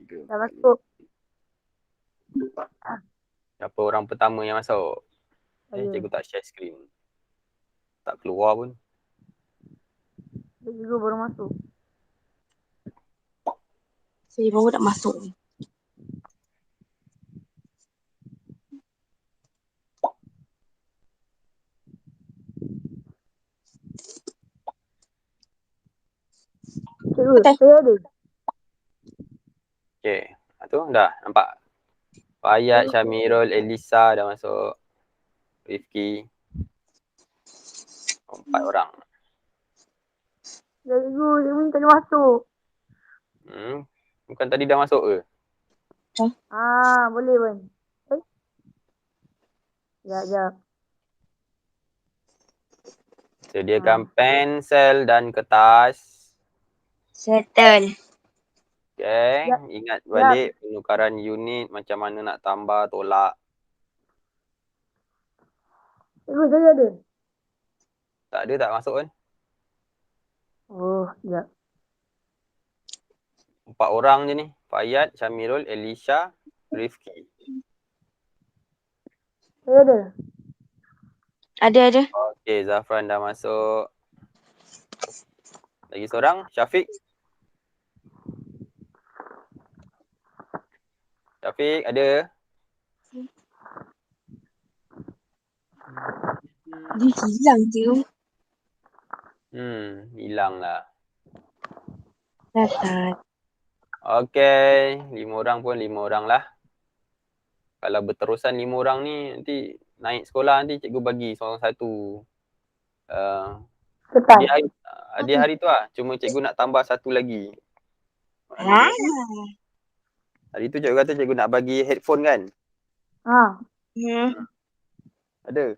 3, Dah 4, 5. masuk. Siapa orang pertama yang masuk? Cikgu tak share screen. Tak keluar pun. Cikgu baru masuk. Saya baru nak masuk. Cikgu, saya ada. Okay. Tu dah nampak. Fayat, Syamirul, Elisa dah masuk. Rifki. 4 orang. Cikgu ni tak boleh masuk. Bukan tadi dah masuk ke? Boleh pun. Sekejap. Sediakan pensel dan kertas. Settle. Okay. Ingat balik penukaran unit macam mana nak tambah, tolak. Cikgu, saya ada. Tak ada tak masuk kan? Sekejap. 4 orang je ni. Fayat, Syamirul, Elisha, Rifki. Saya ada. Ada. Okay, Zafran dah masuk. Lagi seorang, Syafiq. Syafiq ada? Dia hilang je. Hilang lah. Dasar. Okay, 5 orang pun 5 orang lah. Kalau berterusan 5 orang ni, nanti naik sekolah nanti cikgu bagi seorang satu. Dia hari tu lah. Cuma cikgu nak tambah satu lagi. Hari tu cikgu kata cikgu nak bagi headphone kan? Ada.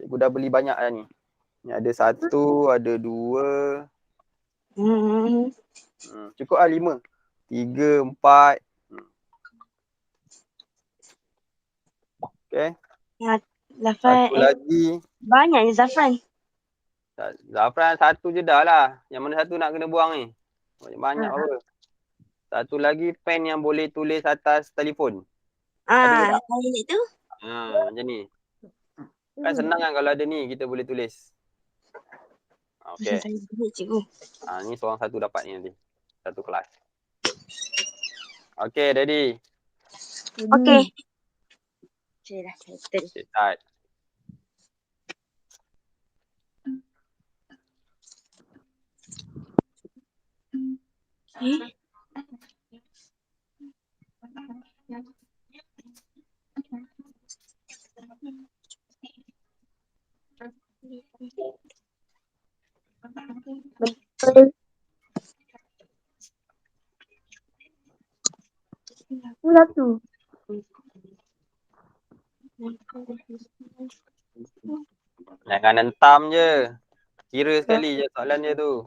Cikgu dah beli banyak dah ni. Ni ada 1, ada 2. Cukup lah 5. 3, 4. Okay. Zafran. Satu lagi. Banyaknya Zafran. Zafran satu je dah lah. Yang mana satu nak kena buang ni? Banyak apa? Satu lagi pen yang boleh tulis atas telefon. Ada tak? Saya tu. Macam ni. Kan senang kan kalau ada ni kita boleh tulis. Okay. Saya buat cikgu. Ni seorang satu dapat ni nanti. Satu kelas. Okay, ready? Okay. Okay dah settle. Okay, start. Betul. Pula tu. Jangan hentam je. Kira sekali je soalan dia tu.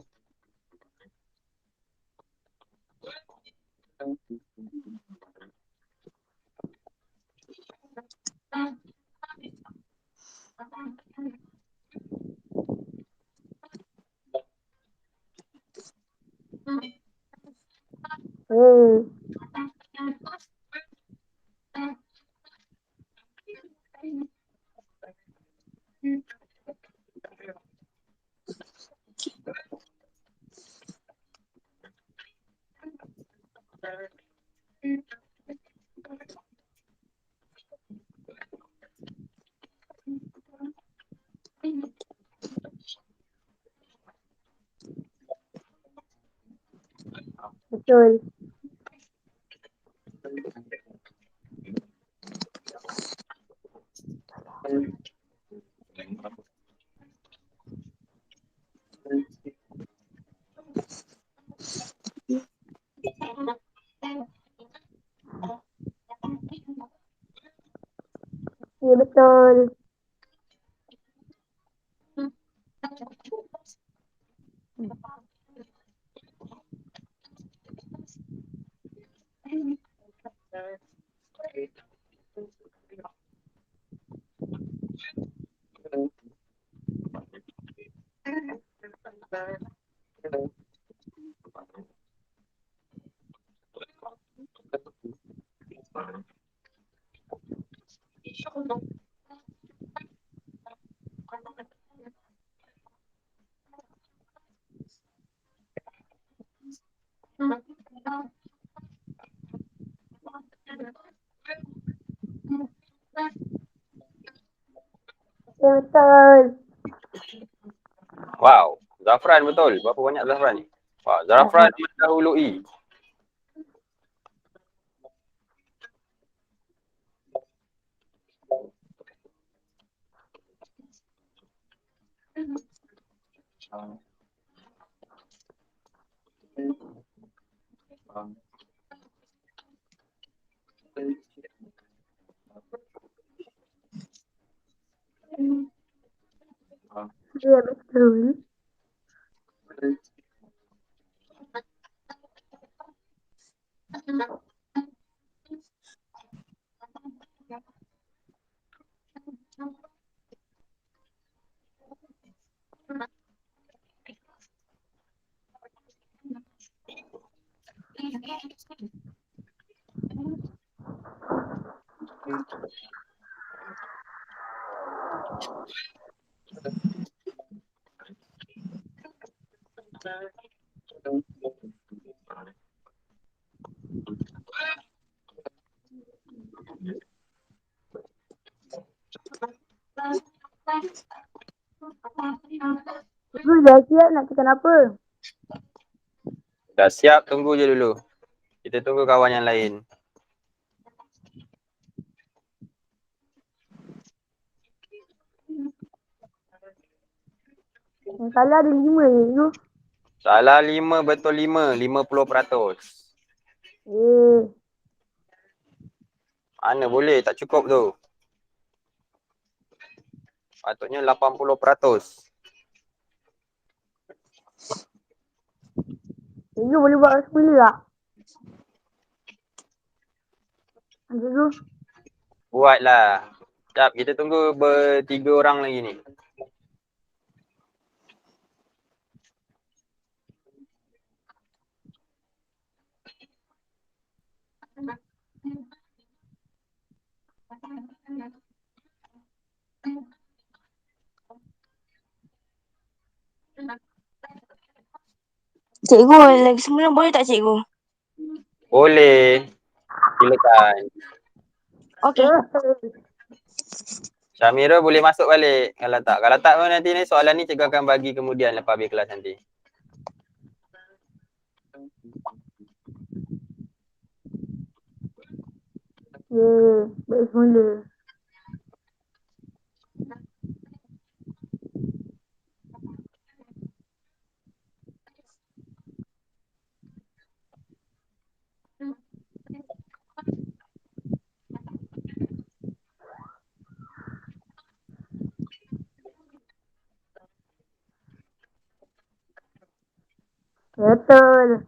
Betul. Ya, betul. Betul. Wow, Zafran betul. Berapa banyak Zafran ni? Wah, Zafran mendahului. Ya, betul. Cikgu dah siap nak tekan apa? Dah siap, tunggu je dulu. Kita tunggu kawan yang lain. Yang salah ada 5 je cikgu. Salah 5 betul 5. 50%. Mana boleh, tak cukup tu. Patutnya 80%. Cikgu boleh buat semula tak? Cikgu. Buatlah. Sekejap, kita tunggu bertiga orang lagi ni. Cikgu, lagi semula boleh tak cikgu? Boleh. Silakan. Okey. Syamira boleh masuk balik. Kalau tak pun nanti ni soalan ni cikgu akan bagi kemudian lepas habis kelas nanti. Baik semula. Betul.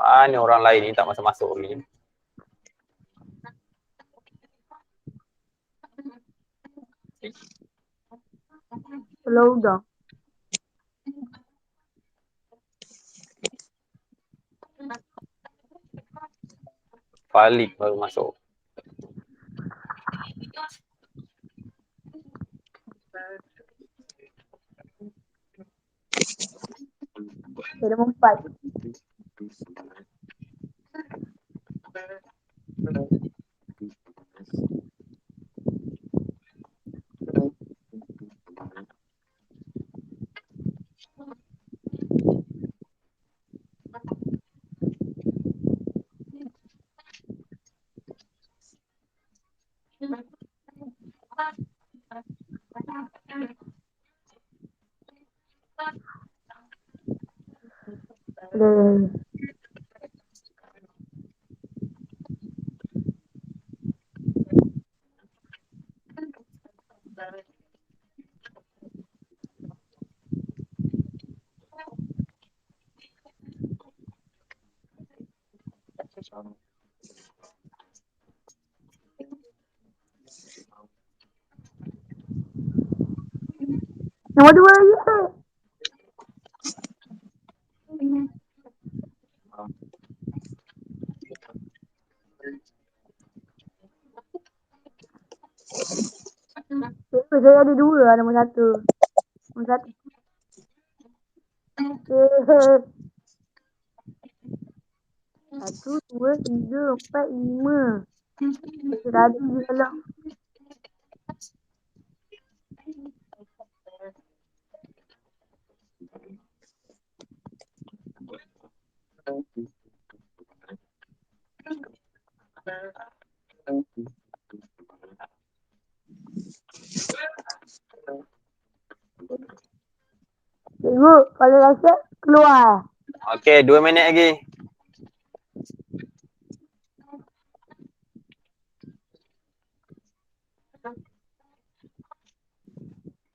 Mana orang lain ni tak masuk-masuk ni. Kalau dah. Falik baru masuk. Saya dah 4. Nombor 2 lagi. Saya ada dua, nombor satu. Nombor satu. Satu, dua, tiga, empat, lima. Tadi je kalau. Cikgu, kalau rasa keluar. Okey, 2 minit lagi.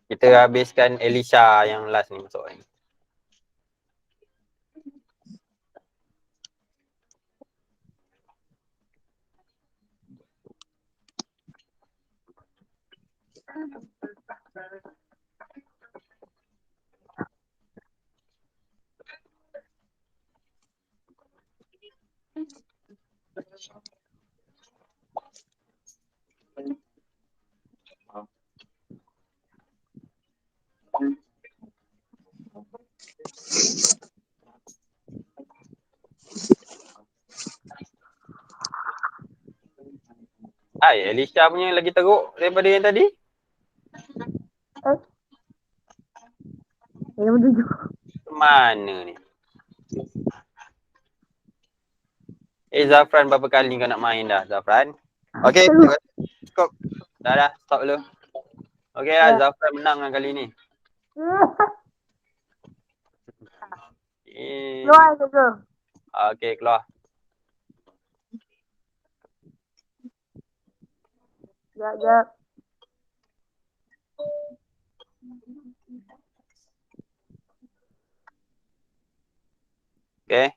Kita habiskan Elisha yang last ni masuk ni. Hai, Elisha punya lagi teruk daripada yang tadi. Nombor tujuh. Mana ni? Zafran, berapa kali kau nak main dah, Zafran? Okey, cukup. Dah, stop dulu. Okey lah, Ya. Zafran menang lah kali ni. Keluar cikgu. Okey, keluar. Sekejap. Okey.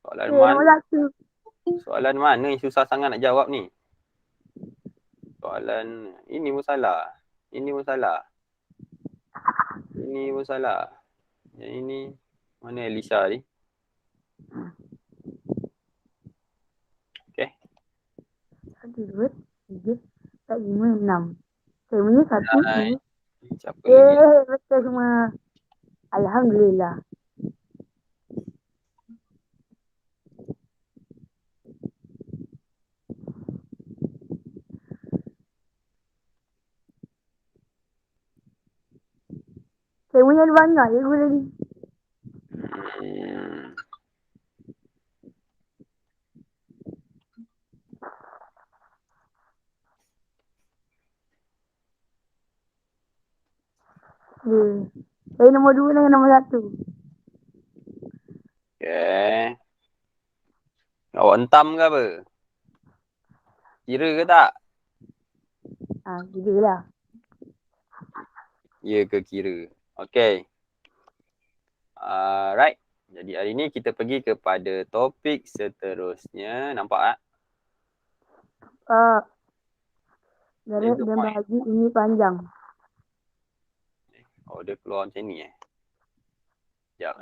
Soalan Nombor mana? satu. Soalan mana yang susah sangat nak jawab ni? Soalan ini pun salah. Ini pun salah. Ini pun salah. Yang ini mana Elisha ni? Okey. Satu, dua, tiga, empat, lima, enam. Saya punya satu, dua. Siapa lagi? Betul semua. Alhamdulillah. Saya punya ada banyak cikgu tadi. Saya nombor dua dengan nombor satu. Okey. Awak entam ke apa? Kira ke tak? Kira lah. Ya ke kira? Okey. Alright. Jadi hari ni kita pergi kepada topik seterusnya. Nampak tak? Garis dan bahagi ini panjang. Oh, dia keluar macam ni Sekejap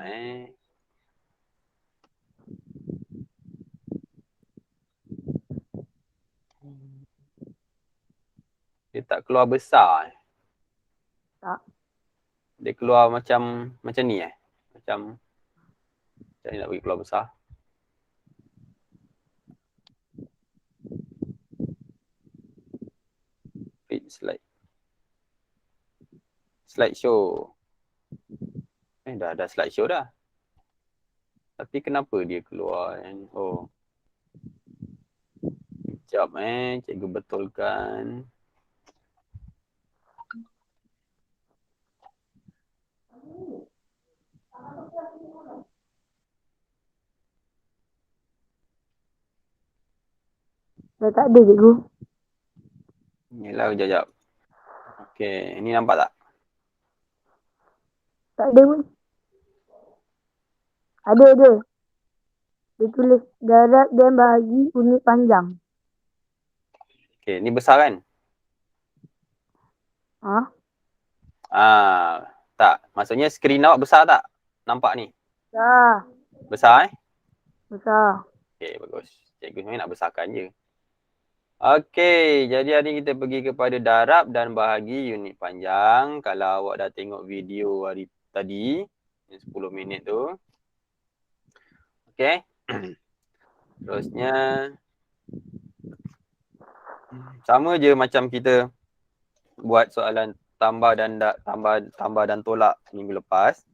Dia tak keluar besar Tak. Dia keluar macam ni Macam ni nak bagi keluar besar. Feed slide show. Dah slide show dah. Tapi kenapa dia keluar oh. Sekejap cikgu betulkan. Dah tak ada cikgu. Inilah sekejap. Okey, ini nampak tak? Tak ada pun. Ada. Dia tulis garis dan bahagi unit panjang. Okey, ni besar kan? Tak. Maksudnya skrin awak besar tak? Nampak ni? Dah. Besar Besar. Okey, bagus. Cikgu sebenarnya nak besarkan je. Okey, jadi hari ni kita pergi kepada darab dan bahagi unit panjang. Kalau awak dah tengok video hari tadi, yang 10 minit tu. Okey. Terusnya, sama je macam kita buat soalan tambah dan tolak minggu lepas.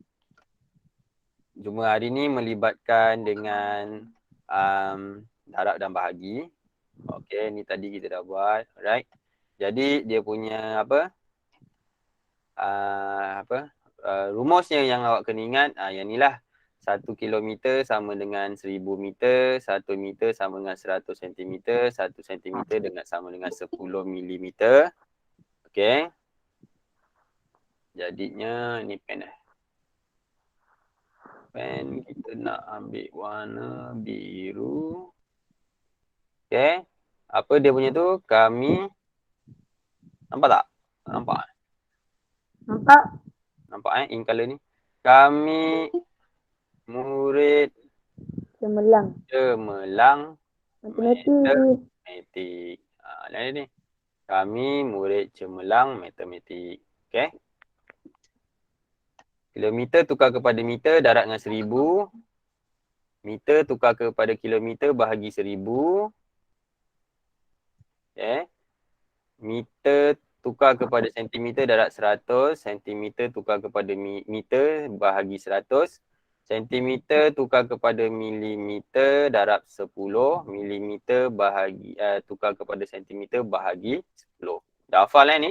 Cuma hari ni melibatkan dengan darab dan bahagi. Okey, ni tadi kita dah buat. Alright. Jadi dia punya rumusnya yang awak kena ingat, yang ni lah. 1 kilometer sama dengan 1000 meter, 1 meter sama dengan 100 cm, 1 cm sama dengan 10 milimeter. Okey. Jadinya ni pen pen kita nak ambil warna biru. Okey. Apa dia punya tu? Kami nampak tak? Nampak? Nampak? Nampak in color ni. Kami murid Cemerlang. matematik. Lain ni. Kami murid cemerlang matematik. Okey. Kilometer tukar kepada meter, darab dengan 1000. Meter tukar kepada kilometer bahagi 1000. Okay. Meter tukar kepada sentimeter, darab 100. Sentimeter tukar kepada meter bahagi 100. Sentimeter tukar kepada milimeter, darab 10. Milimeter bahagi tukar kepada sentimeter bahagi 10. Dah hafal ni?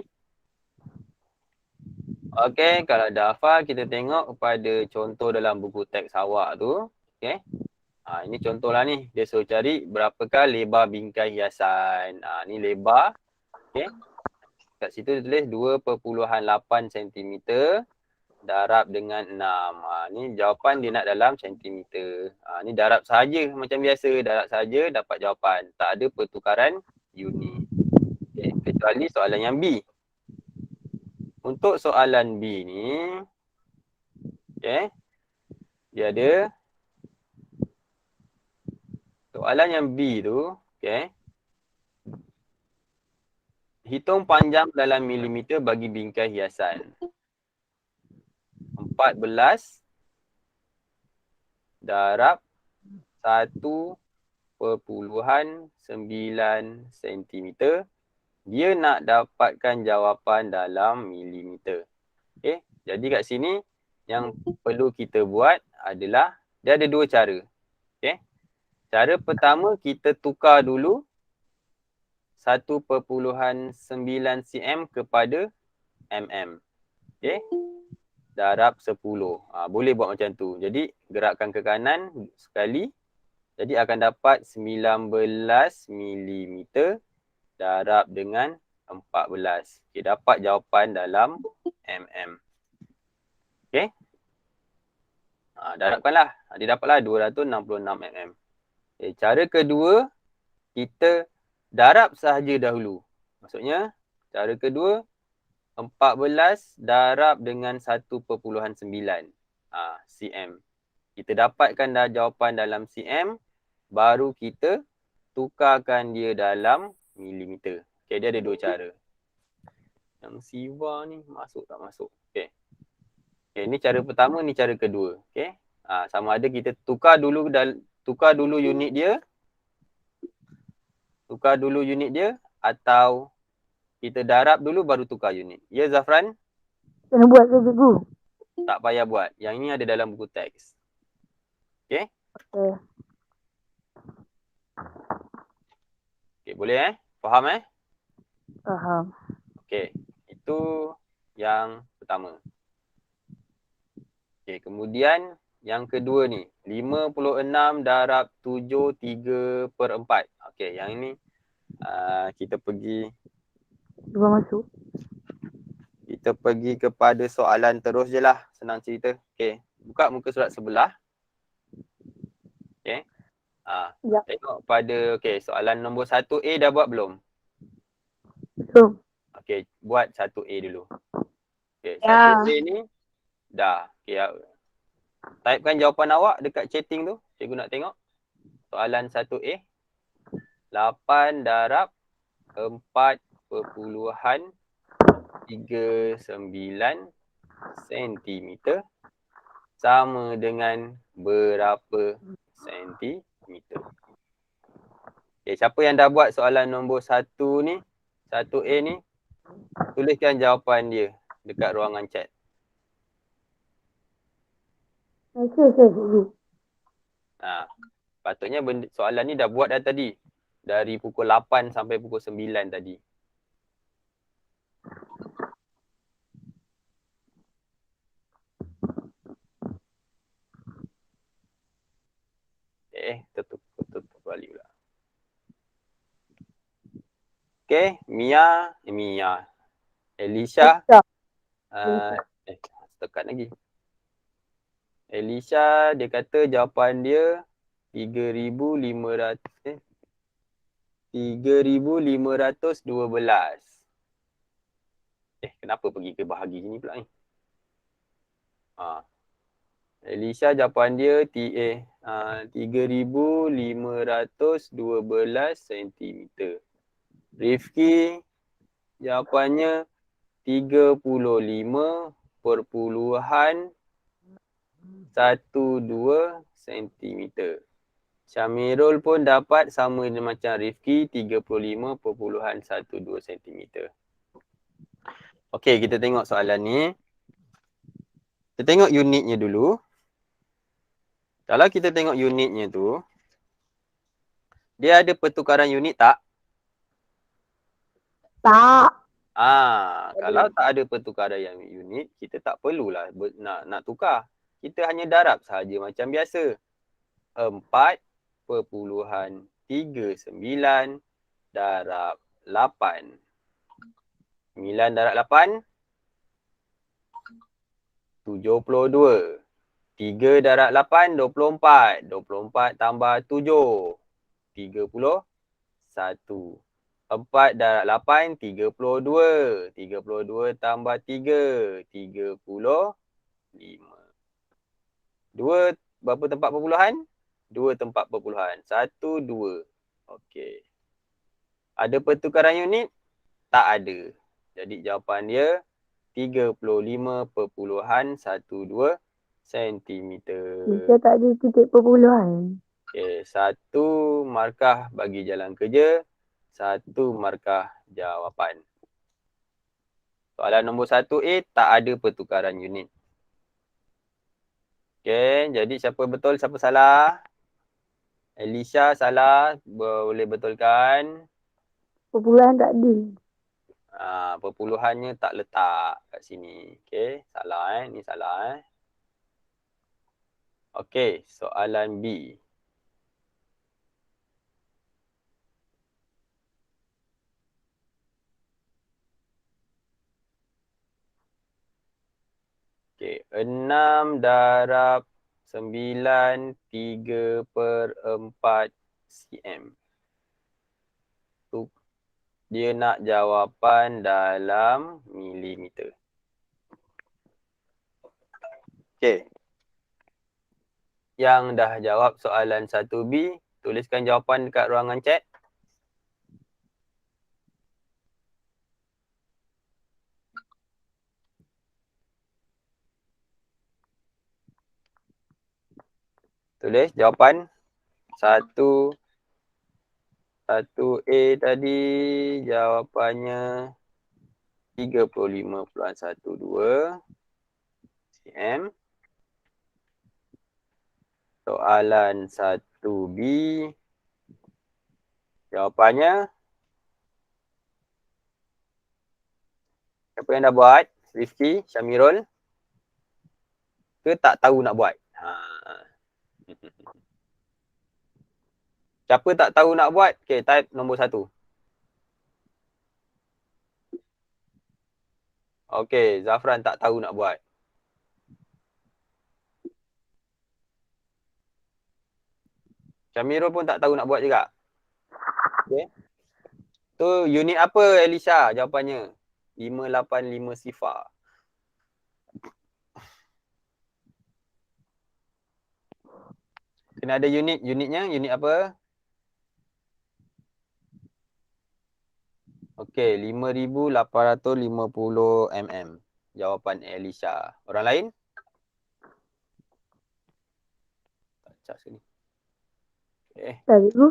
Okey, kalau dah hafal, kita tengok kepada contoh dalam buku teks awak tu. Okey. Ini contohlah ni. Dia suruh cari berapakah lebar bingkai hiasan. Ni lebar. Okey. Kat situ dia tulis 2.8 cm darab dengan 6. Ni jawapan dia nak dalam sentimeter. Ni darab sahaja macam biasa. Darab sahaja dapat jawapan. Tak ada pertukaran unit. Okay. Kecuali soalan yang B. Untuk soalan B ni, okay, dia ada soalan yang B tu, okay, hitung panjang dalam milimeter bagi bingkai hiasan. 14 darab 1.9 cm. Dia nak dapatkan jawapan dalam milimeter. Okay. Jadi kat sini yang perlu kita buat adalah dia ada dua cara. Okay. Cara pertama kita tukar dulu 1.9 cm kepada mm. Okay. Darab 10. Boleh buat macam tu. Jadi gerakkan ke kanan sekali. Jadi akan dapat 19 mm darab dengan 14. Okay, dapat jawapan dalam mm. Okay. Darabkanlah. Dia dapatlah 266 mm. Okay, cara kedua, kita darab sahaja dahulu. Maksudnya, cara kedua, 14 darab dengan 1.9 cm. Kita dapatkan dah jawapan dalam cm, baru kita tukarkan dia dalam milimeter. Okay, dia ada dua cara. Yang Siva ni masuk tak masuk? Okay. Okay, ni cara pertama, ni cara kedua. Okay. Sama ada kita tukar dulu unit dia. Tukar dulu unit dia atau kita darab dulu baru tukar unit. Ya Zafran? Kena buat ke cikgu? Tak payah buat. Yang ini ada dalam buku teks. Okay? Okay. Okay, boleh Faham Faham. Okay. Itu yang pertama. Okay, kemudian yang kedua ni. 56 darab 7 3/4. Okay, yang ini kita pergi. Cuba masuk. Kita pergi kepada soalan terus je lah. Senang cerita. Okay. Buka muka surat sebelah. Okay. Ya. Tengok pada soalan nombor 1A dah buat belum? Belum. Okay, buat 1A dulu. Okay, Ya. 1A ni dah. Okay, typekan jawapan awak dekat chatting tu. Cikgu nak tengok. Soalan 1A. 8 darab 4,39 sentimeter sama dengan berapa sentimeter? Okay, siapa yang dah buat soalan nombor 1 ni, 1A ni, tuliskan jawapan dia dekat ruangan chat. Saya. Patutnya soalan ni dah buat dah tadi. Dari pukul 8 sampai pukul 9 tadi. Tutup balik pula. Okay, Mia. Elisha. Tekan lagi. Elisha, dia kata jawapan dia 3,512. Kenapa pergi ke bahagi sini pula ni? Elisha jawapan dia 3,512 cm. Rifki jawapannya 35.12 cm. Syamirul pun dapat sama macam Rifki 35.12 cm. Okey, kita tengok soalan ni. Kita tengok unitnya dulu. Kalau kita tengok unitnya tu, dia ada pertukaran unit tak? Tak. Kalau tak ada pertukaran unit, kita tak perlulah nak tukar. Kita hanya darab sahaja macam biasa. 4,39 darab 8. 9 darab 8, 72. 3 darab 8, 24. 24 tambah 7, 31. 4 darab 8, 32. 32 tambah 3, 35. 2 berapa tempat perpuluhan? 2 tempat perpuluhan. 1, 2. Okey. Ada pertukaran unit? Tak ada. Jadi jawapan dia 35.12 cm. Kita tak ada titik perpuluhan. Okey, 1 markah bagi jalan kerja, 1 markah jawapan. Soalan nombor 1A tak ada pertukaran unit. Okey, jadi siapa betul, siapa salah? Elisha salah, boleh betulkan. Perpuluhan tak ada. Perpuluhannya tak letak kat sini. Okey, salah ni salah Okey, soalan B. Okey, 6 darab 9 3/4 cm. Dia nak jawapan dalam milimeter. Okey. Yang dah jawab soalan 1B, tuliskan jawapan dekat ruangan chat. Tulis jawapan 1A tadi jawapannya 35.12 cm. Soalan 1B jawapannya, siapa yang dah buat? Rifki, Syamirul? Ke tak tahu nak buat? Siapa tak tahu nak buat? Okay, type nombor 1. Okay, Zafran tak tahu nak buat. Syamirul pun tak tahu nak buat juga. Okay. Tu unit apa Elisha jawapannya? 585 sifar. Kena ada unitnya. Unit apa? Okey, 5,850 mm. Jawapan Elisha. Orang lain? Tak cas ni. Okey. Tak cikgu.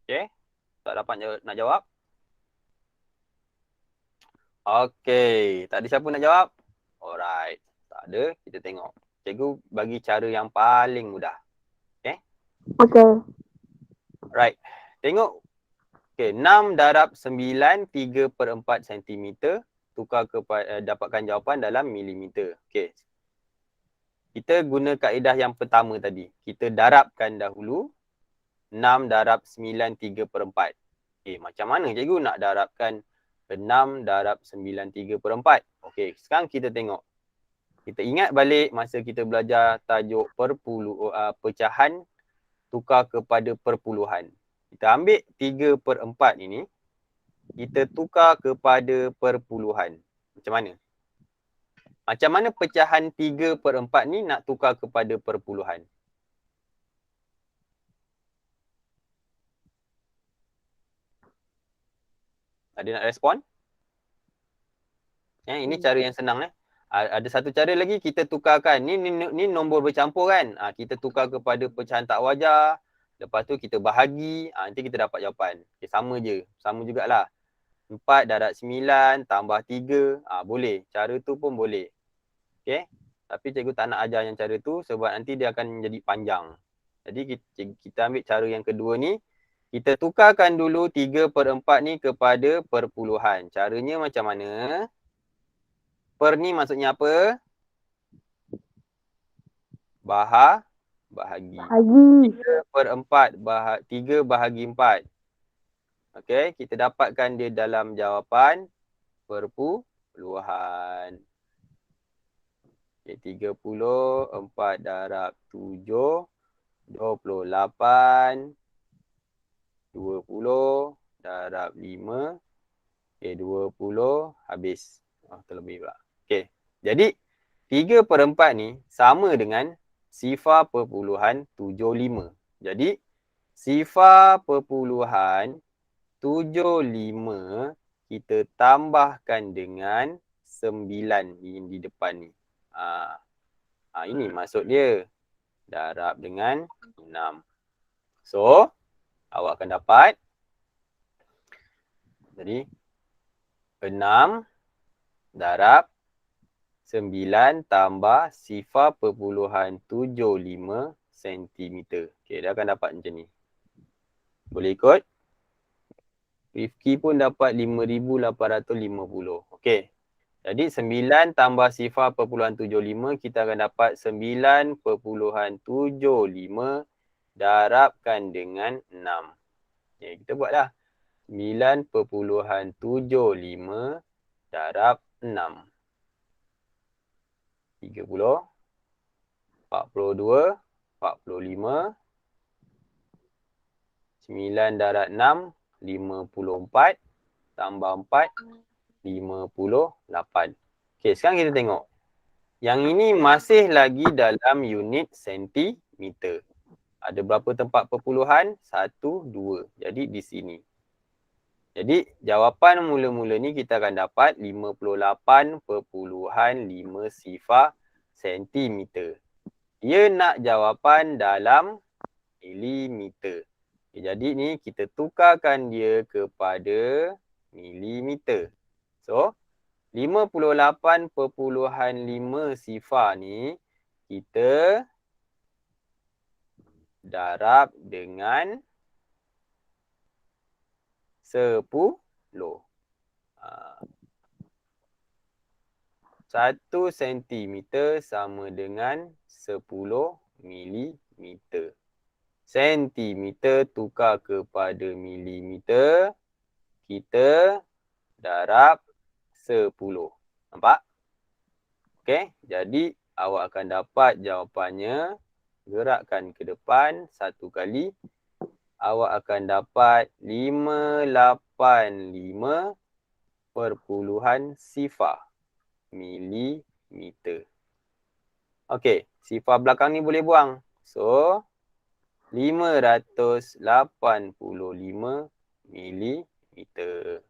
Okey. Tak dapat nak jawab? Okey. Tak ada siapa nak jawab? Alright. Tak ada. Kita tengok. Cikgu bagi cara yang paling mudah. Okey. Right. Tengok. Okey. 6 darab 9, 3/4 cm. Tukar kepada dapatkan jawapan dalam milimeter. Okey. Kita guna kaedah yang pertama tadi. Kita darabkan dahulu. 6 darab 9, 3/4. Macam mana cikgu nak darabkan 6 darab 9, 3/4? Okey, sekarang kita tengok. Kita ingat balik masa kita belajar tajuk pecahan tukar kepada perpuluhan. Kita ambil 3/4 ini, kita tukar kepada perpuluhan. Macam mana? Macam mana pecahan 3/4 ni nak tukar kepada perpuluhan? Ada nak respon? Ini cara yang senang. Ada satu cara lagi, kita tukarkan. Ni nombor bercampur kan. Kita tukar kepada pecahan tak wajar. Lepas tu kita bahagi. Nanti kita dapat jawapan. Okay, sama je. Sama jugalah. 4 darab 9 tambah 3. Boleh. Cara tu pun boleh. Okay. Tapi cikgu tak nak ajar yang cara tu sebab nanti dia akan jadi panjang. Jadi kita ambil cara yang kedua ni. Kita tukarkan dulu 3/4 ni kepada perpuluhan. Caranya macam mana? Per ni maksudnya apa? Bahagi. 3/4 3 bahagi 4. Okey, kita dapatkan dia dalam jawapan perpuluhan. Okay, 30, 4 darab 7, 28, 20 darab 5, okay, 20, habis. Terlebih pula. Okay, jadi 3/4 ni sama dengan sifar perpuluhan 75. Jadi, sifar perpuluhan 75 kita tambahkan dengan 9 di depan ni. Ini maksud dia. Darab dengan 6. So, awak akan dapat. Jadi, 6 darab 9 tambah sifar perpuluhan 75 cm. Okey, dia akan dapat macam ni. Boleh ikut? Rifki pun dapat 5,850. Okey. Jadi 9 tambah sifar perpuluhan 75, kita akan dapat 9,75 darabkan dengan 6. Okay, kita buatlah. 9,75 darab 6. 30, 42, 45, 9 darab 6, 54, tambah 4, 58. Okey, sekarang kita tengok. Yang ini masih lagi dalam unit sentimeter. Ada berapa tempat perpuluhan? 1, 2. Jadi di sini. Jadi jawapan mula-mula ni kita akan dapat 58.5 sifar sentimeter. Dia nak jawapan dalam milimeter. Okay, jadi ni kita tukarkan dia kepada milimeter. So 58.5 sifar ni kita darab dengan 10. 1 sentimeter sama dengan 10 milimeter. Sentimeter tukar kepada milimeter, kita darab 10. Nampak? Okey, jadi awak akan dapat jawapannya. Gerakkan ke depan 1 kali. Awak akan dapat 585.0 milimeter. Okey, sifar belakang ni boleh buang. So, 585 milimeter.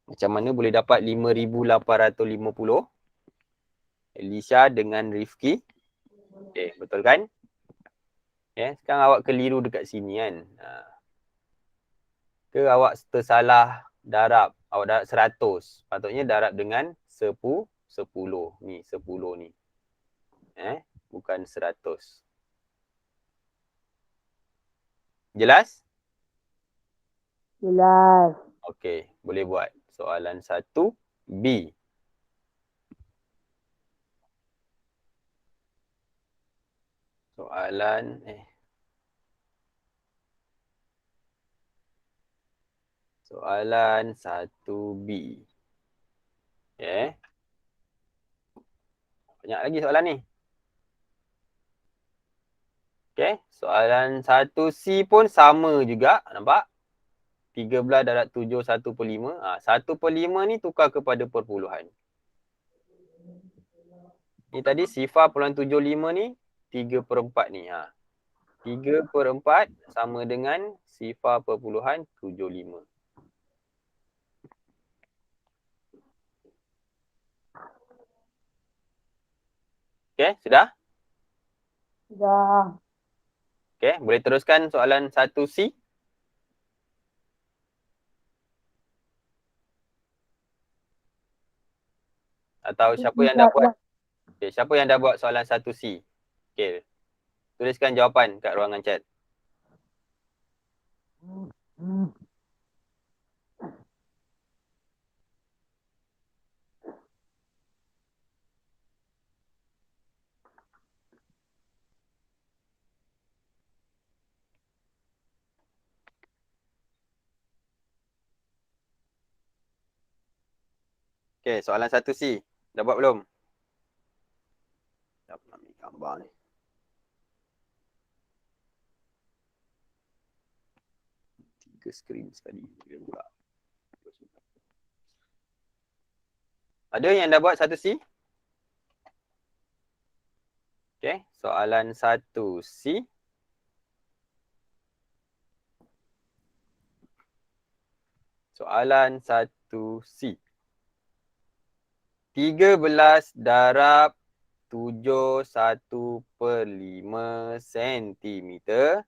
Macam mana boleh dapat 5,850? Elisha dengan Rifki. Okey, betul kan? Okay, sekarang awak keliru dekat sini kan. Ke awak tersalah darab. Awak darab 100. Patutnya darab dengan 10. Ni, 10 ni. Bukan 100. Jelas? Jelas. Okey, boleh buat. Soalan 1, B. Soalan 1B. Okay. Banyak lagi soalan ni. Okay. Soalan 1C pun sama juga. Nampak? 13 darab 7, 1/5. 1/5 ni tukar kepada perpuluhan. Ni tadi sifar peluang 75 ni 3/4 ni. 3/4 sama dengan sifar perpuluhan 75. Okay, sudah? Sudah. Okay, boleh teruskan soalan 1C. Atau siapa yang dah buat? Okay, siapa yang dah buat soalan 1C? Okay, tuliskan jawapan kat ruangan chat. Okay, soalan 1C. Dah buat belum? Dah nak ambil gambar ni. Tiga skrin sekali. Ada yang dah buat 1C? Okay, soalan 1C. Soalan 1C. 13 darab 71/5 sentimeter.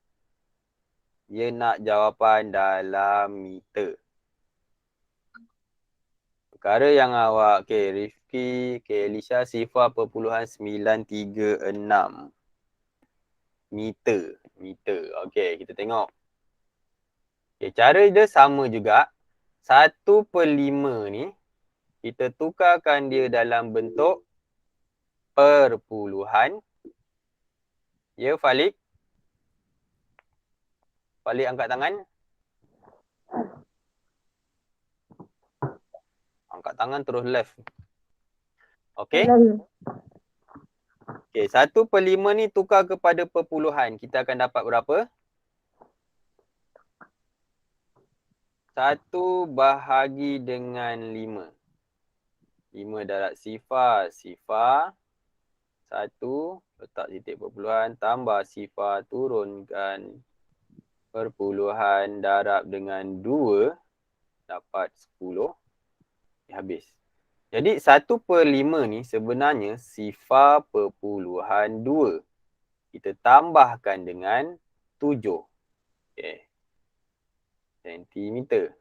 Dia nak jawapan dalam meter. Perkara yang awak, okay, Rifki, okay, Elisha, sifar perpuluhan 936 meter. Okay, kita tengok. Okay, cara dia sama juga. 1/5 ni, kita tukarkan dia dalam bentuk perpuluhan. Ya, Falik? Falik angkat tangan. Angkat tangan terus left. Okay. Okay, 1/5 ni tukar kepada perpuluhan. Kita akan dapat berapa? 1 bahagi dengan 5. 5 darab sifar. 1, letak titik perpuluhan, tambah sifar, turunkan perpuluhan, darab dengan 2, dapat 10. Habis. Jadi 1/5 ni sebenarnya sifar perpuluhan 2. Kita tambahkan dengan 7. Okay. Sentimeter.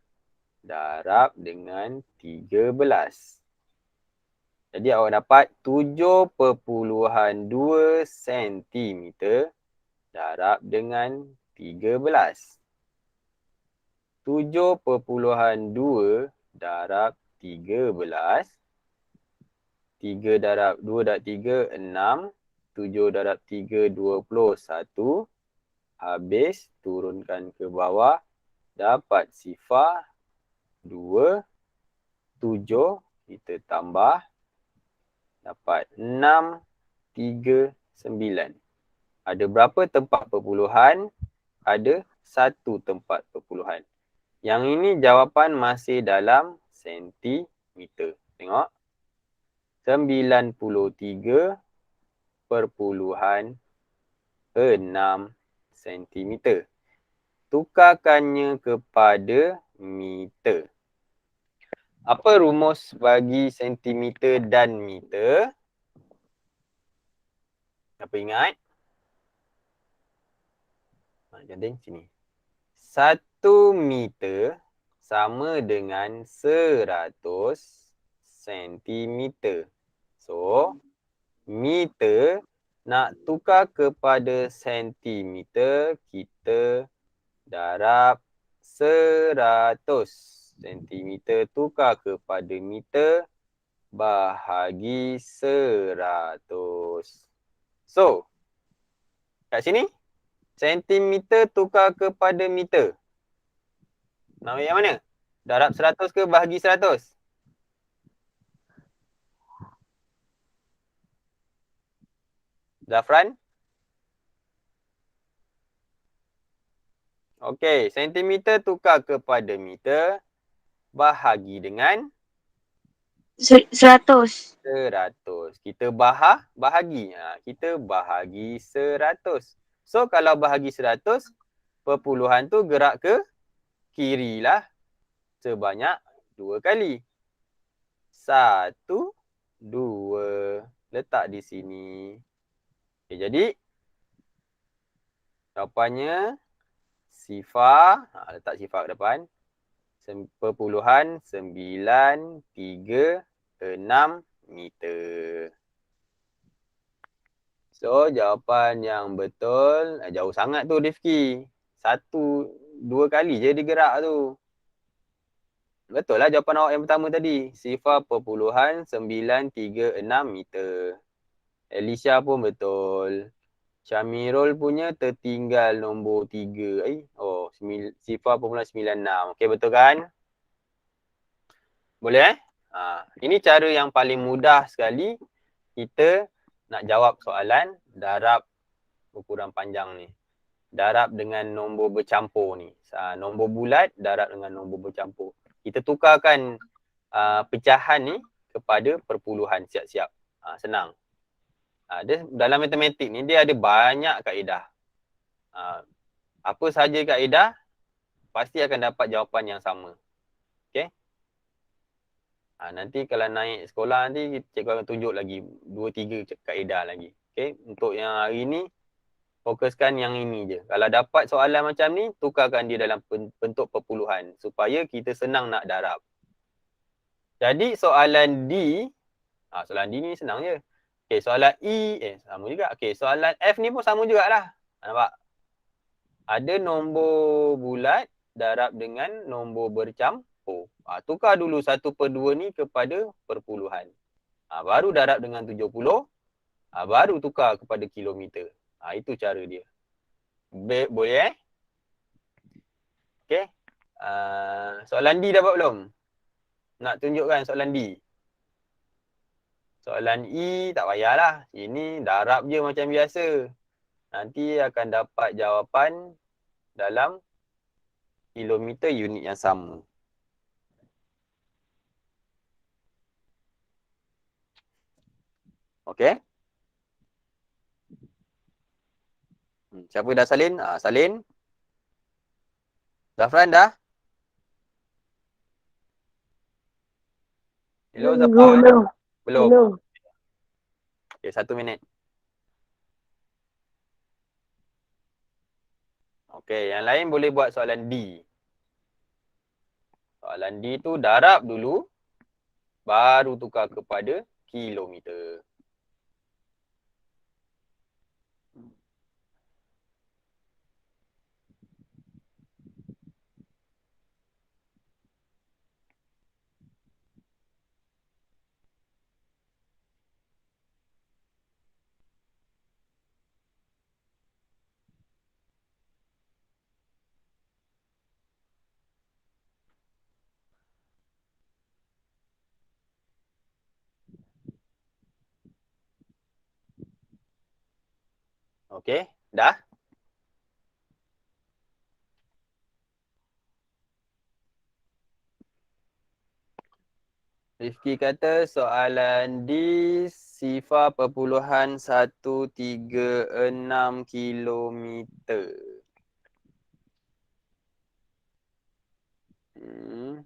Darab dengan 13. Jadi awak dapat 7/2 sentimeter darab dengan 13. 7/2 darab 13. 3 darab 2 darab 3, 6. 7 darab 3, 21. Habis, turunkan ke bawah. Dapat sifar 2. 7. Kita tambah. Dapat 6, 3, 9. Ada berapa tempat perpuluhan? Ada 1 tempat perpuluhan. Yang ini jawapan masih dalam sentimeter. Tengok. 93.6 sentimeter. Tukarkannya kepada meter. Apa rumus bagi sentimeter dan meter? Apa ingat? Cantik sini. 1 meter sama dengan 100 sentimeter. So, meter nak tukar kepada sentimeter, kita darab 100. Sentimeter tukar kepada meter, bahagi 100. So, kat sini, sentimeter tukar kepada meter. Nak ambil yang mana? Darab 100 ke bahagi 100? Zafran? Okey, sentimeter tukar kepada meter, bahagi dengan 100. 100. Kita bahagi. Kita bahagi 100. So, kalau bahagi 100, perpuluhan tu gerak ke kiri lah. Sebanyak 2 kali. 1, 2. Letak di sini. Okay, jadi, jawapannya sifar. Letak sifar ke depan. Perpuluhan 936 meter. So, jawapan yang betul, jauh sangat tu Rifki. 1, 2 kali je digerak tu. Betul lah jawapan awak yang pertama tadi. Sifar perpuluhan 936 meter. Alicia pun betul. Syamirul punya tertinggal nombor 3. Sifar perpuluhan 96. Okey, betul kan? Boleh ini cara yang paling mudah sekali kita nak jawab soalan darab ukuran panjang ni. Darab dengan nombor bercampur ni. Nombor bulat darab dengan nombor bercampur. Kita tukarkan pecahan ni kepada perpuluhan siap-siap. Senang. Dia, dalam matematik ni dia ada banyak kaedah. Apa sahaja kaedah, pasti akan dapat jawapan yang sama. Okay? Nanti kalau naik sekolah nanti cikgu akan tunjuk lagi 2-3 kaedah lagi. Okay? Untuk yang hari ni, fokuskan yang ini je. Kalau dapat soalan macam ni, tukarkan dia dalam bentuk perpuluhan supaya kita senang nak darab. Jadi soalan D, soalan D ni senang je. Okay, soalan E, sama juga. Okay, soalan F ni pun sama jugalah. Nampak? Ada nombor bulat darab dengan nombor bercampur. Tukar dulu 1/2 ni kepada perpuluhan. Baru darab dengan 70. Baru tukar kepada kilometer. Itu cara dia. Boleh Okay. Soalan D dapat belum? Nak tunjukkan soalan D. Soalan E tak payahlah. Ini darab je macam biasa. Nanti akan dapat jawapan dalam kilometer unit yang sama. Okey. Siapa dah salin? Salin. Zafran dah? Hello Zafran. Belum. Okay, 1 minit. Okey, yang lain boleh buat soalan D. Soalan D tu darab dulu, baru tukar kepada kilometer. Okey, dah? Rifki kata soalan di Sifa perpuluhan 136 kilometer.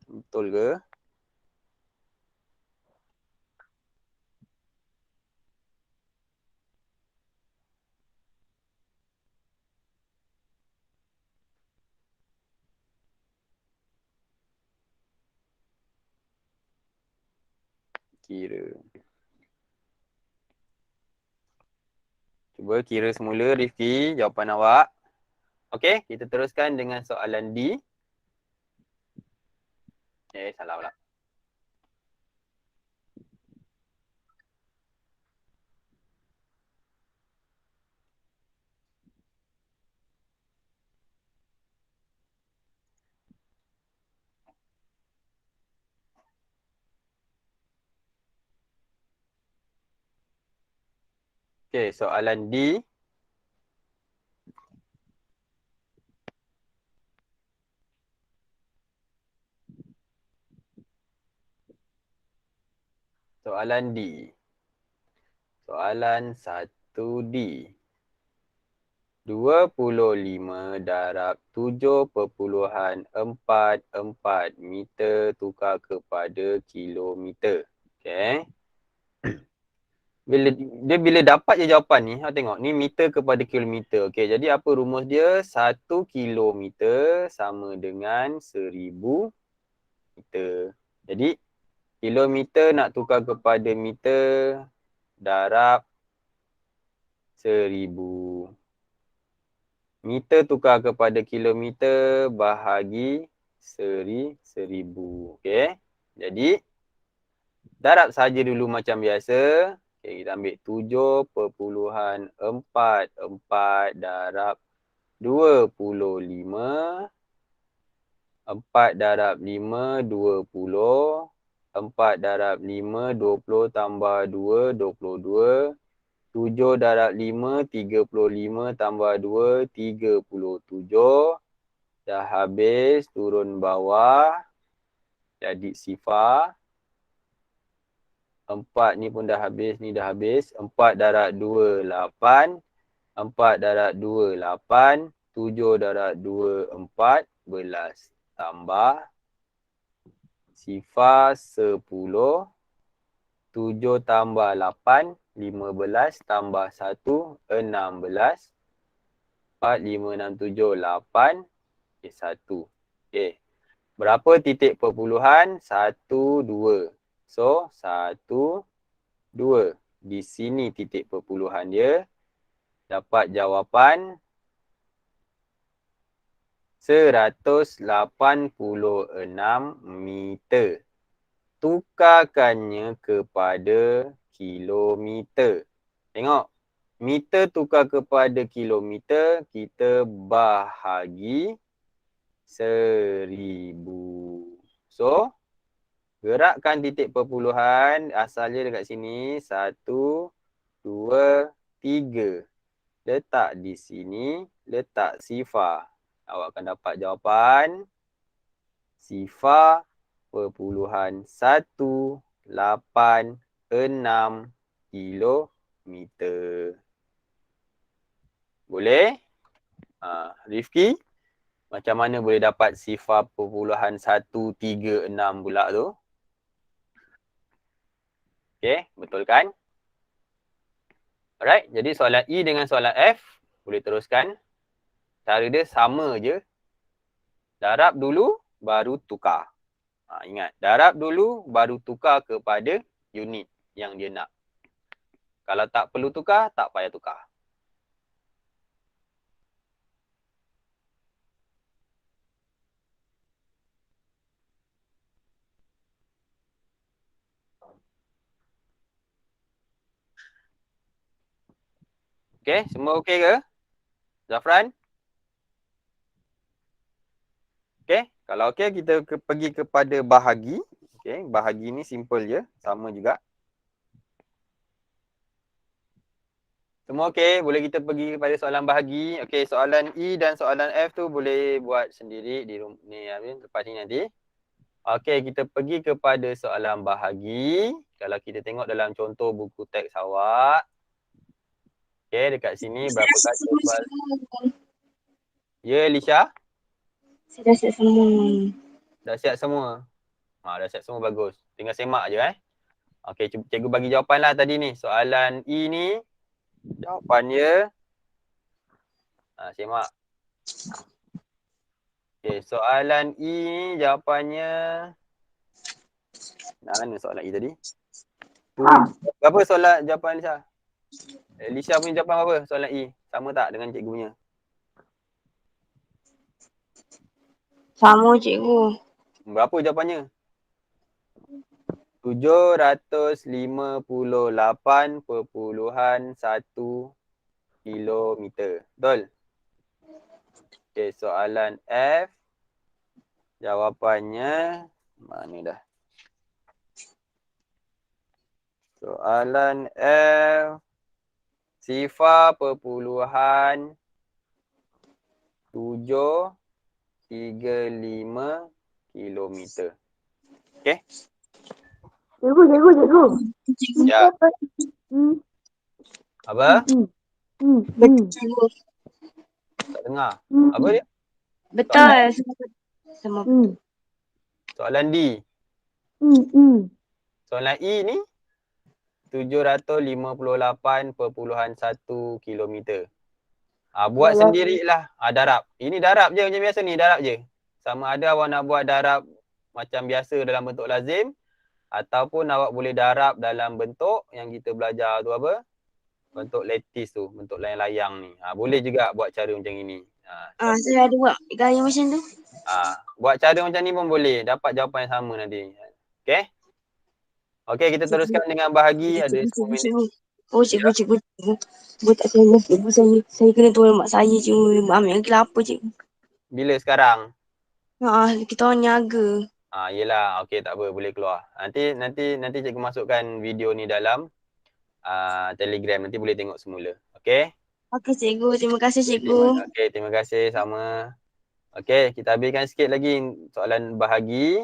Betul ke? Kira. Cuba kira semula Rifki jawapan awak. Okey, kita teruskan dengan soalan D. Salah pula. Okey, soalan D. Soalan D. Soalan 1D. 25 darab 7.44 meter tukar kepada kilometer. Okey. Bila dapat je jawapan ni, tengok ni meter kepada kilometer. Okey, jadi apa rumus dia? 1 kilometer sama dengan 1000 meter. Jadi kilometer nak tukar kepada meter, darab 1000. Meter tukar kepada kilometer bahagi 1000. Okey. Jadi darab saja dulu macam biasa. Okay, kita ambil 7.44 darab 25. 4 darab 5, 20. 4 darab 5, 20 tambah 2, 22. 7 darab 5, 35 tambah 2, 37. Dah habis, turun bawah. Jadi sifar. 4 ni pun dah habis, ni dah habis. 4 darab 2, 8. 4 darab 2, 8. 7 darab 2, 14. Tambah sifar 10. 7 tambah 8, 15. Tambah 1, 16. 4, 5, 6, 7, 8. 1. Okay. Berapa titik perpuluhan? 1, 2. So, 1, 2. Di sini titik perpuluhan dia. Dapat jawapan 186 meter. Tukarkannya kepada kilometer. Tengok. Meter tukar kepada kilometer, kita bahagi 1000. So, gerakkan titik perpuluhan, asalnya dekat sini. 1, 2, 3. Letak di sini, letak sifar. Awak akan dapat jawapan sifar perpuluhan 186 kilometer. Boleh? Rifki, macam mana boleh dapat sifar perpuluhan 136 pula tu? Okey, betul kan? Alright, jadi soalan E dengan soalan F boleh teruskan. Cara dia sama je. Darab dulu, baru tukar. Ingat, darab dulu, baru tukar kepada unit yang dia nak. Kalau tak perlu tukar, tak payah tukar. Okey, semua okey ke? Zafran? Okey, kalau okey kita pergi kepada bahagi. Okey, bahagi ni simple je, sama juga. Semua okey? Boleh kita pergi kepada soalan bahagi. Okey, soalan E dan soalan F tu boleh buat sendiri di ni lepas ni nanti. Okey, kita pergi kepada soalan bahagi. Kalau kita tengok dalam contoh buku teks awak. Okey, dekat sini Saya berapa dah siap kata semua, soal? cikgu. Ya, Lisha? Saya dah siap semua. Dah siap semua? Dah siap semua, bagus. Tinggal semak je Okey, cikgu bagi jawapan lah tadi ni. Soalan E ni, jawapannya. Semak. Okey, soalan E ni jawapannya. Mana soalan E tadi? Berapa soalan jawapan Lisha? Lisha punya jawapan berapa soalan E? Sama tak dengan cikgu punya? Sama, cikgu. Berapa jawapannya? 758.1 kilometer. Betul? Okey, soalan F. Jawapannya mana dah? Soalan F. 0.735 kilometer. Okey? Cikgu. Ya. Apa? Apa? Betul, cikgu. Tak dengar. Apa dia? Betul. Sama betul. Soalan D. Soalan E ni 758.1 kilometer. Buat sendirilah. Darab. Ini darab je macam biasa ni, darab je. Sama ada awak nak buat darab macam biasa dalam bentuk lazim ataupun awak boleh darab dalam bentuk yang kita belajar tu apa? Bentuk lattice tu, bentuk layang-layang ni. Boleh juga buat cara macam ini. Saya ada buat gaya macam tu. Buat cara macam ni pun boleh. Dapat jawapan yang sama nanti. Okey? Okey, kita teruskan dengan bahagi. Ada 10 minit. Cikgu. Cikgu tak saya. Cikgu saya kena tolong mak saya, cikgu. Mak ambil lagi lapar, cikgu. Bila sekarang? Kita orang niaga. Yelah. Okey, tak apa. Boleh keluar. Nanti cikgu masukkan video ni dalam Telegram. Nanti boleh tengok semula. Okey? Okey, cikgu. Terima kasih, cikgu. Okey, terima kasih sama. Okey, kita habiskan sikit lagi soalan bahagi.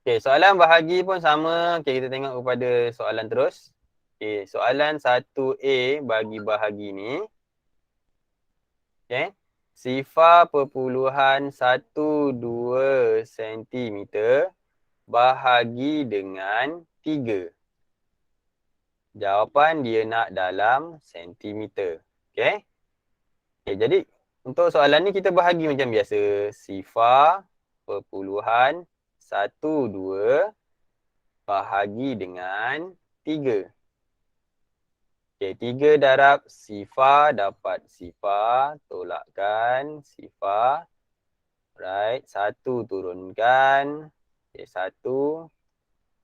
Okey, soalan bahagi pun sama. Okey, kita tengok kepada soalan terus. Okey, soalan 1A bagi bahagi ni. Okey. Sifar perpuluhan 12 cm bahagi dengan 3. Jawapan dia nak dalam sentimeter. Okey. Okey, jadi untuk soalan ni kita bahagi macam biasa. Sifar perpuluhan 12 bahagi dengan 3. Okey, 3 darab sifar dapat sifar. Tolakkan sifar. Right, 1 turunkan. Okey, 1.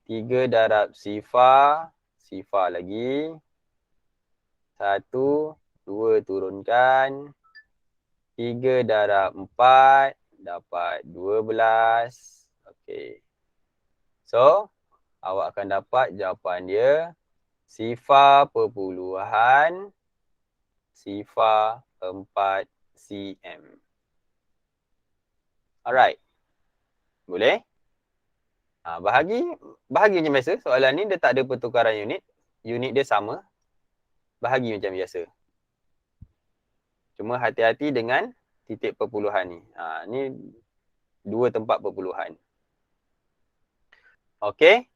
3 darab sifar. Sifar lagi. 1. 2 turunkan. 3 darab 4 dapat 12. Okey. So, awak akan dapat jawapan dia sifar perpuluhan sifar 4 cm. Alright. Boleh? Bahagi macam biasa. Soalan ni dia tak ada pertukaran unit. Unit dia sama. Bahagi macam biasa. Cuma hati-hati dengan titik perpuluhan ni. Ni 2 tempat perpuluhan. Okey.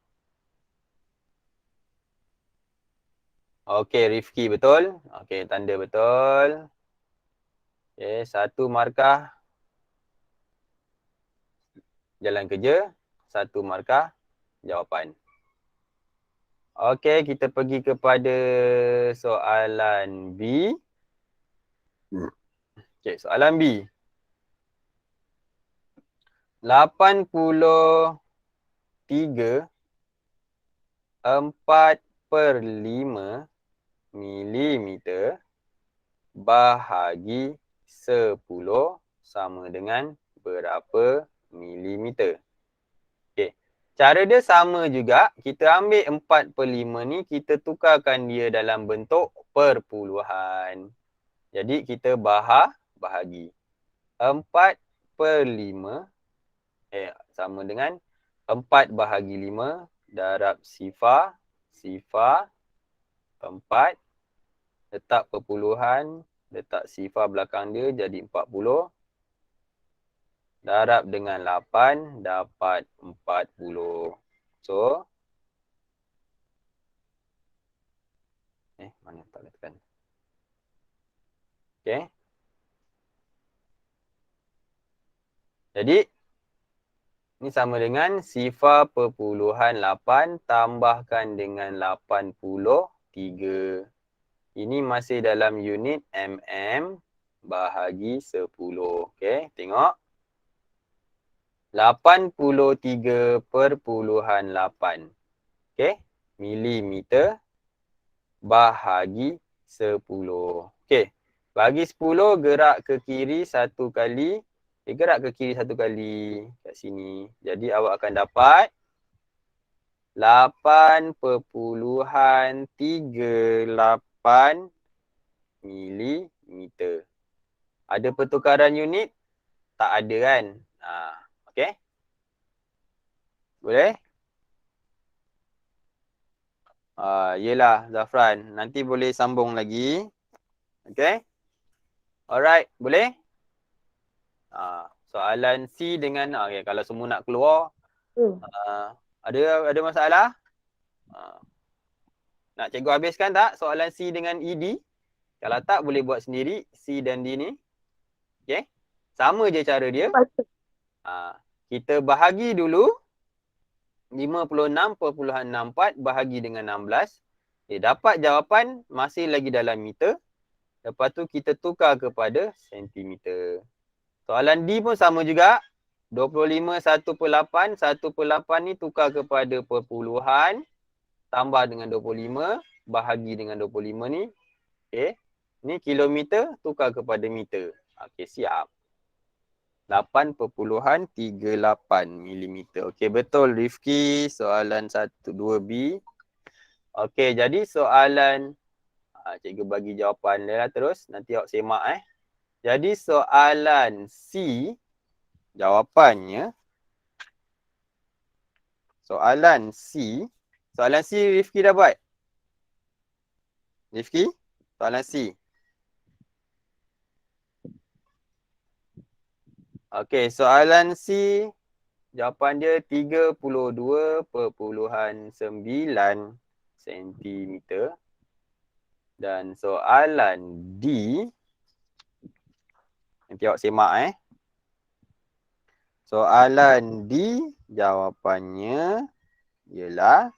Okey, Rifki betul. Okey, tanda betul. Okey, 1 markah jalan kerja, 1 markah jawapan. Okey, kita pergi kepada soalan B. Okey, soalan B. 83/4/5 milimeter bahagi 10 sama dengan berapa milimeter? Okey. Cara dia sama juga. Kita ambil 4/5 ni, kita tukarkan dia dalam bentuk perpuluhan. Jadi kita bahagi. 4/5 sama dengan 4/5 darab sifar 4, letak perpuluhan, letak sifar belakang dia jadi 40. Darab dengan 8 dapat 40. So, mana tak letakkan. Okay. Jadi, ini sama dengan sifar perpuluhan 8 tambahkan dengan 83. Ini masih dalam unit mm bahagi 10. Okay, tengok. 83/8. Okay, milimeter bahagi 10. Okay, bagi 10 gerak ke kiri satu kali. Gerak ke kiri satu kali kat sini. Jadi awak akan dapat 8.38 milimeter. Ada pertukaran unit? Tak ada kan? Okay. Boleh? Yelah Zafran. Nanti boleh sambung lagi. Okay. Alright. Boleh? Soalan C dengan okay, kalau semua nak keluar ada masalah? Nak cikgu habiskan tak soalan C dengan ED? Kalau tak boleh buat sendiri C dan D ni. Okay. Sama je cara dia. Kita bahagi dulu 56.64 bahagi dengan 16. Dapat jawapan masih lagi dalam meter. Lepas tu kita tukar kepada sentimeter. Soalan D pun sama juga. 25 1/8. 1/8 ni tukar kepada perpuluhan. Tambah dengan 25. Bahagi dengan 25 ni. Okay. Ni kilometer tukar kepada meter. Okay, siap. 8.38 mm. Okay, betul Rifki. Soalan 2B. Okay, jadi soalan cikgu bagi jawapan dia lah terus. Nanti awak semak Jadi soalan C, jawapannya. Soalan C Rifki dah buat? Rifki, soalan C. Okey, soalan C, jawapan dia 32.9 cm. Dan soalan D, nanti awak semak Soalan D, jawapannya ialah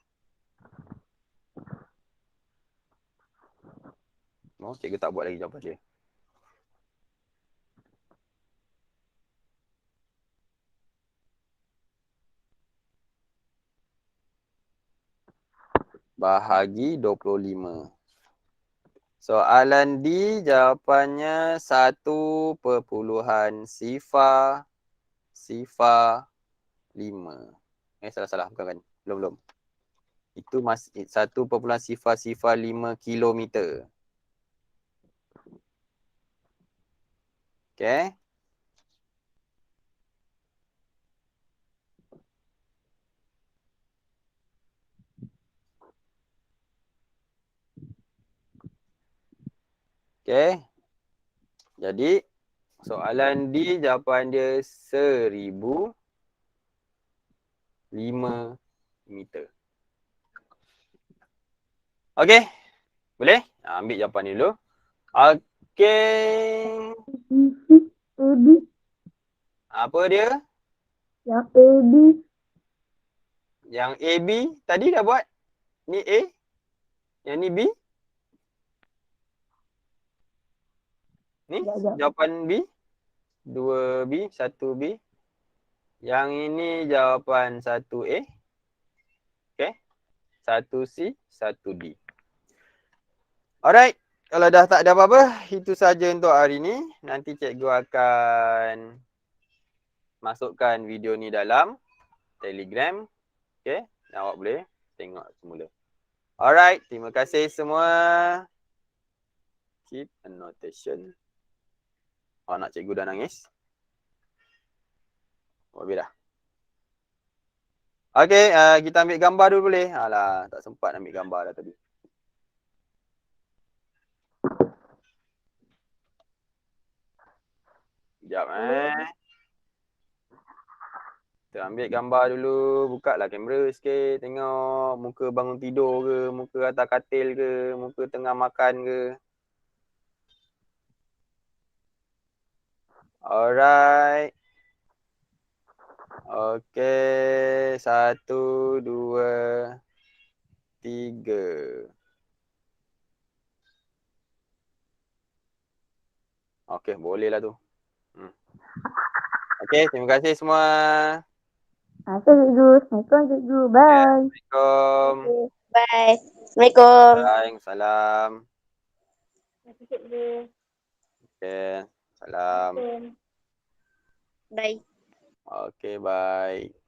cikgu tak buat lagi jawapan dia. Bahagi 25. Soalan D, jawapannya 1.05. Salah. Bukan kan? Belum. Itu masih 1.05 kilometer. Okay. Okay. Jadi, soalan D, jawapan dia 1005 meter. Okay. Boleh? Ambil jawapan ni dulu. Okay. AB. Apa dia? Yang AB. Yang AB tadi dah buat. Ni A. Yang ni B. Ni jawapan B. 2B, 1B. Yang ini jawapan 1A. Okay. 1C, 1D. Alright. Kalau dah tak ada apa-apa, itu saja untuk hari ni. Nanti cikgu akan masukkan video ni dalam Telegram. Okay, dan awak boleh tengok semula. Alright, terima kasih semua. Keep annotation. Nak cikgu dah nangis. Habis dah. Okay, kita ambil gambar dulu boleh? Alah, tak sempat ambil gambar dah tadi. Sekejap Kita ambil gambar dulu, buka lah kamera sikit, tengok muka bangun tidur ke, muka atas katil ke, muka tengah makan ke. Alright. Okay, 1, 2, 3. Okay, boleh lah tu. Okay, terima kasih semua. Cikgu. Assalamualaikum cikgu. Bye. Assalamualaikum. Bye. Assalamualaikum. Waalaikumsalam. Cikgu. Okay, salam. Bye. Okay, bye.